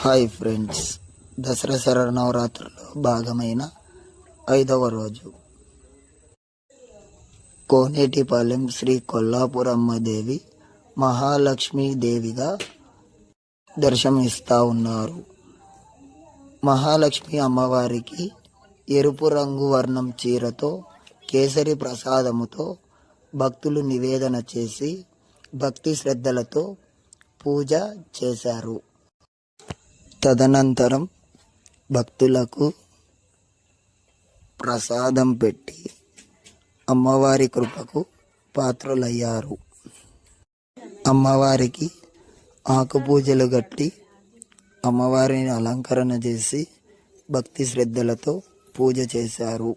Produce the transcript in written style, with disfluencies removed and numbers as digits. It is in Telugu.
హాయ్ ఫ్రెండ్స్, దసరా శరన్నవరాత్రుల్లో భాగమైన 5వ రోజు కోనేటిపాలెం శ్రీ కొల్లాపురమ్మ దేవి మహాలక్ష్మీదేవిగా దర్శనమిస్తూ ఉన్నారు. మహాలక్ష్మి అమ్మవారికి ఎరుపు రంగు వర్ణం చీరతో కేసరి ప్రసాదముతో భక్తులు నివేదన చేసి భక్తి శ్రద్ధలతో పూజ చేశారు. తదనంతరం భక్తులకు ప్రసాదం పెట్టి అమ్మవారి కృపకు పాత్రులయ్యారు. అమ్మవారికి ఆకు పూజలు గట్టి అమ్మవారిని అలంకరణ చేసి భక్తి శ్రద్ధలతో పూజ చేశారు.